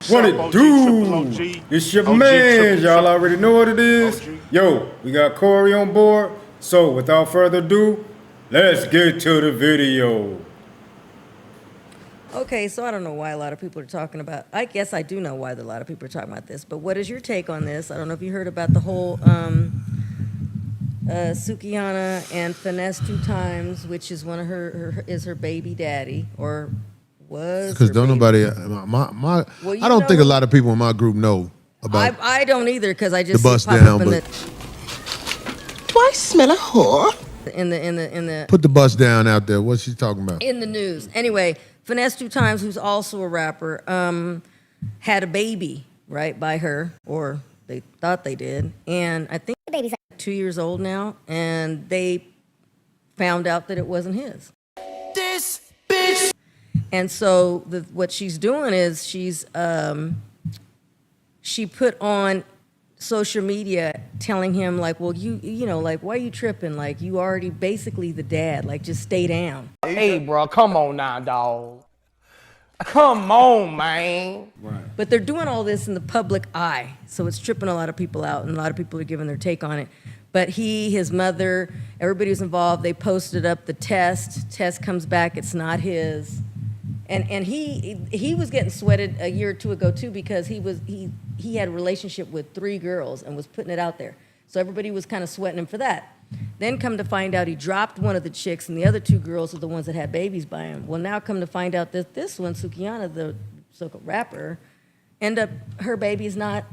What it do? It's your man. Y'all already know what it is. Yo, we got Corey on board. So without further ado, let's get to the video. Okay, so I don't know why a lot of people are talking about. I guess I do know why a lot of people are talking about this. But what is your take on this? I don't know if you heard about the whole Sukihana and Finesse 2 times, which is one of her baby daddy or was. Because don't nobody, Well, I don't think a lot of people in my group know about. I don't either because I just the bust pop down. up in But Do I smell a whore? in the put the bust down out there. What's she talking about? in the news. Anyway, Finesse 2 times, who's also a rapper, had a baby right by her, or they thought they did, and I think the baby's like 2 years old now, and they found out that it wasn't his. This bitch. And so what she's doing is she put on social media telling him like, well, you know, like, why are you tripping? Like, you already basically the dad. Like, just stay down. Hey, bro, come on now, dog. Come on, man. Right. But they're doing all this in the public eye, so it's tripping a lot of people out, and a lot of people are giving their take on it. But his mother, everybody who's involved, they posted up the test. Test comes back, it's not his. And he was getting sweated a year or two ago too because he had a relationship with 3 girls and was putting it out there. So everybody was kind of sweating him for that. Then come to find out he dropped one of the chicks and the other 2 girls are the ones that had babies by him. Well, now come to find out that this one, Sukihana, the so-called rapper, her baby's not,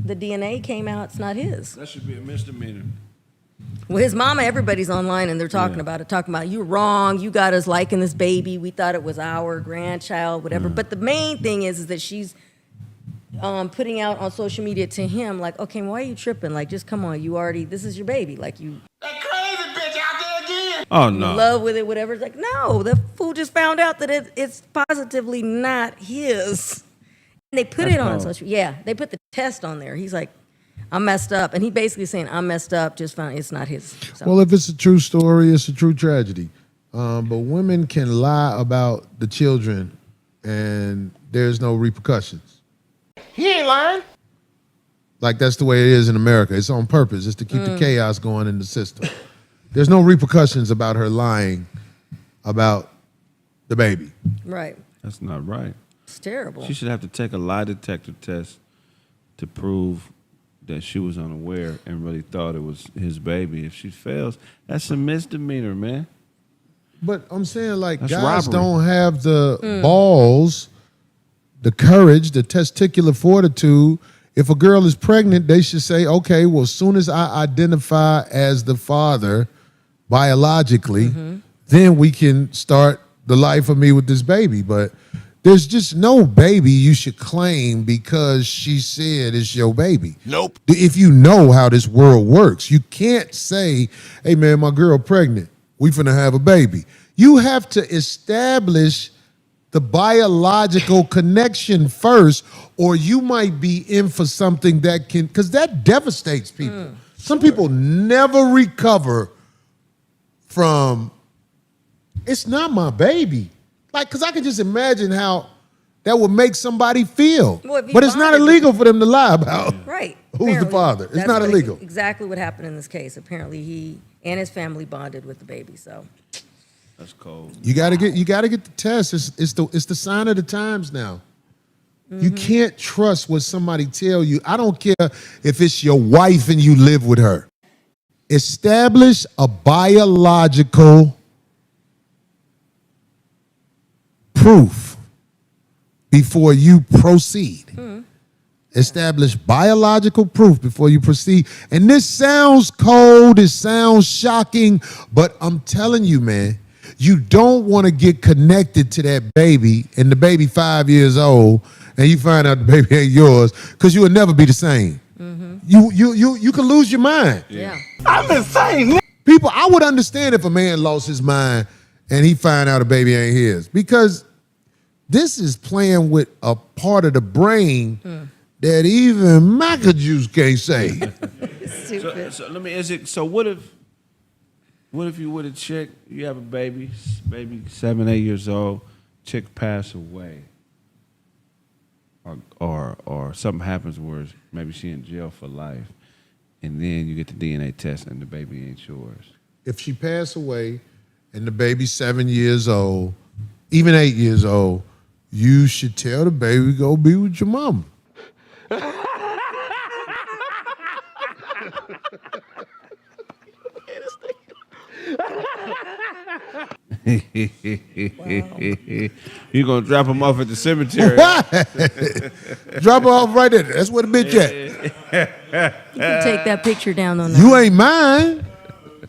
the DNA came out, it's not his. That should be a misdemeanor. Well, his mama, everybody's online and they're talking about it, talking about, you're wrong, you got us liking this baby, we thought it was our grandchild, whatever. But the main thing is that she's putting out on social media to him, like, okay, why are you tripping? Like, just come on, this is your baby. Like, you That crazy bitch out there again. Oh, in no. love with it, whatever. It's like, no, the fool just found out that it's positively not his. And they put it on social. Yeah, they put the test on there. He's like, I'm messed up. And he basically saying, I'm messed up, just found it's not his. So. Well, if it's a true story, it's a true tragedy. But women can lie about the children, and there's no repercussions. He ain't lying. Like that's the way it is in America. It's on purpose. It's to keep the chaos going in the system. There's no repercussions about her lying about the baby. Right. That's not right. It's terrible. She should have to take a lie detector test to prove that she was unaware and really thought it was his baby. If she fails, that's a misdemeanor, man. But I'm saying, like, That's guys robbery. don't have the balls, the courage, the testicular fortitude. If a girl is pregnant, they should say, okay, well, as soon as I identify as the father biologically, then we can start the life of me with this baby. But there's just no baby you should claim because she said it's your baby. Nope. If you know how this world works, you can't say, hey, man, my girl pregnant. We finna have a baby. You have to establish the biological connection first, or you might be in for something that can, because that devastates people. Some people never recover from, it's not my baby. Like, because I can just imagine how that would make somebody feel. Well, if you but it's not bonded with- illegal for them to lie about Right. who's the Apparently, father. It's that's not illegal. Exactly what happened in this case. Apparently, he and his family bonded with the baby. So That's cold. You gotta get the test. It's the sign of the times now. You can't trust what somebody tell you. I don't care if it's your wife and you live with her. Establish a biological proof before you proceed. Establish biological proof before you proceed. And this sounds cold, it sounds shocking, but I'm telling you, man, you don't want to get connected to that baby and the baby 5 years old and you find out the baby ain't yours because you will never be the same. You can lose your mind. yeah. I'm insane. People, I would understand if a man lost his mind and he find out a baby ain't his because this is playing with a part of the brain that even maca juice can't say. Stupid. So let me ask you, so what if you with a chick, you have a baby 7, 8 years old, chick pass away. or something happens where maybe she in jail for life, and then you get the DNA test and the baby ain't yours. If she passed away and the baby's 7 years old, even 8 years old, you should tell the baby go be with your mama. You gonna drop him off at the cemetery? Drop her off right there. That's where the bitch at. You can take that picture down on You ain't mine.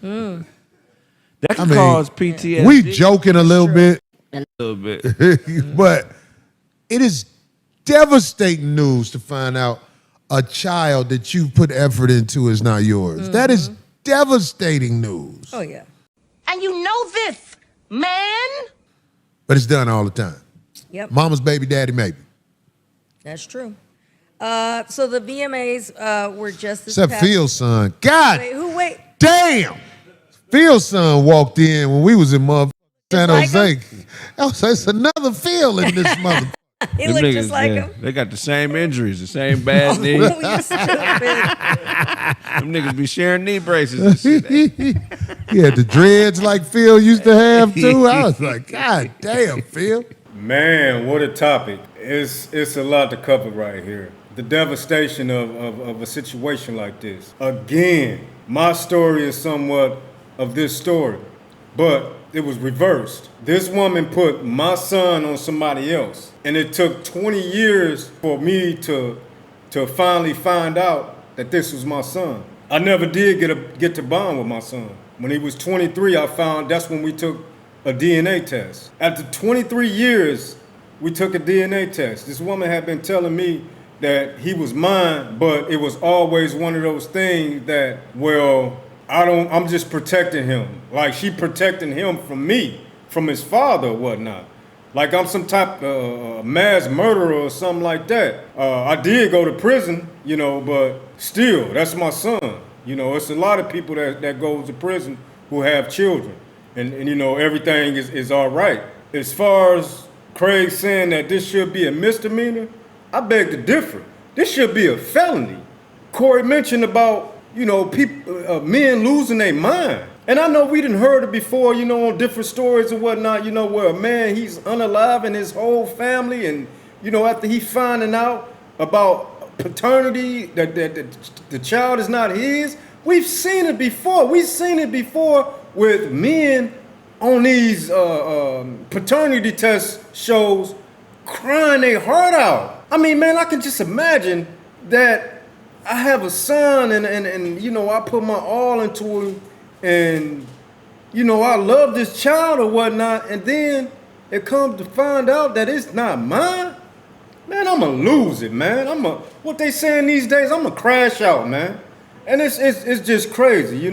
That can cause PTSD. We joking a little bit. A little bit. But it is devastating news to find out a child that you put effort into is not yours. That is devastating news. Oh, yeah. And you know this, man. But it's done all the time. Yep. Mama's baby, daddy maybe. That's true. So the VMAs were just this Except past... Phil's son. God Wait. damn. Phil's son walked in when we was in San like Jose. It's another Phil in this mother. He Them looked niggas, just like yeah, him. they got the same injuries, the same bad knee. Oh, you're stupid. Them niggas be sharing knee braces and shit. He had the dreads like Phil used to have too. I was like, God damn, Phil. Man, what a topic. It's a lot to cover right here. The devastation of a situation like this. Again, my story is somewhat of this story, but it was reversed. This woman put my son on somebody else, and it took 20 years for me to finally find out that this was my son. I never did get to bond with my son. When he was 23, that's when we took a DNA test. After 23 years, we took a DNA test. This woman had been telling me that he was mine, but it was always one of those things that, well, I'm just protecting him. Like she protecting him from me, from his father or whatnot. Like I'm some type of mass murderer or something like that. I did go to prison, but still, that's my son. It's a lot of people that go to prison who have children. And everything is all right. As far as Craig saying that this should be a misdemeanor, I beg to differ. This should be a felony. Corey mentioned about people, men losing their mind. And I know we done heard it before, on different stories and whatnot, where a man, he's unaliving his whole family and, after he finding out about paternity, that the child is not his. We've seen it before. We've seen it before with men on these paternity test shows crying their heart out. I mean, man, I can just imagine that I have a son and I put my all into him and, I love this child or whatnot, and then it comes to find out that it's not mine. Man, I'm going to lose it, man. What they saying these days, I'm going to crash out, man. And it's just crazy,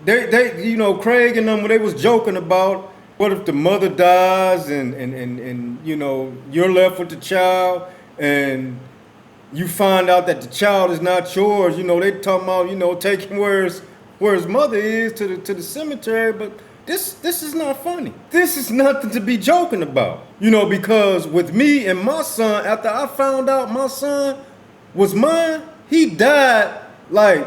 They Craig and them, they was joking about what if the mother dies and you're left with the child and you find out that the child is not yours. They talking about, taking where his mother is to the cemetery, but this is not funny. This is nothing to be joking about. Because with me and my son, after I found out my son was mine, he died like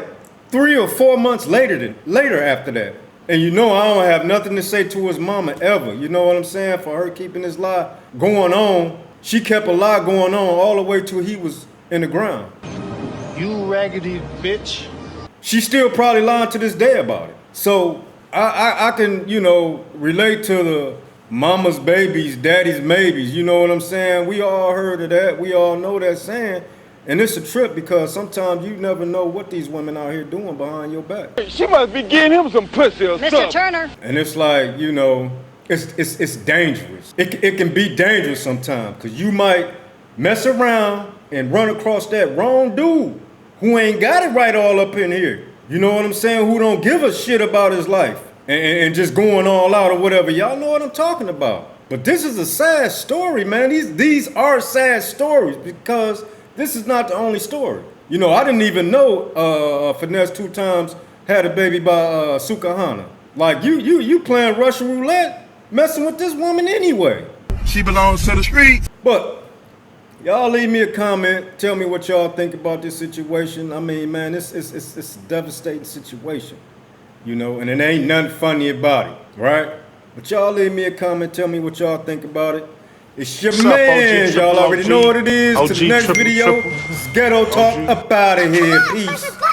3 or 4 months later after that. And I don't have nothing to say to his mama ever. You know what I'm saying? For her keeping this lie going on, she kept a lie going on all the way till he was in the ground. You raggedy bitch. She's still probably lying to this day about it. So I can, relate to the mama's babies, daddy's maybes. You know what I'm saying? We all heard of that. We all know that saying. And it's a trip because sometimes you never know what these women out here doing behind your back. She must be getting him some pussy or something. Mr. Turner. And it's like, it's dangerous. It can be dangerous sometimes because you might mess around and run across that wrong dude who ain't got it right all up in here. You know what I'm saying? Who don't give a shit about his life and just going all out or whatever. Y'all know what I'm talking about. But this is a sad story, man. These are sad stories because this is not the only story. I didn't even know Finesse 2 times had a baby by Sukahana. Like you playing Russian roulette, messing with this woman anyway. She belongs to the streets. But Y'all leave me a comment. Tell me what y'all think about this situation. I mean, man, it's a devastating situation, you know, and it ain't nothing funny about it, right? But y'all leave me a comment. Tell me what y'all think about it. It's your What's up, man. OG, y'all triple already OG, know what it is. To OG, the next triple, video, triple. it's Ghetto Talk up out of here. Peace.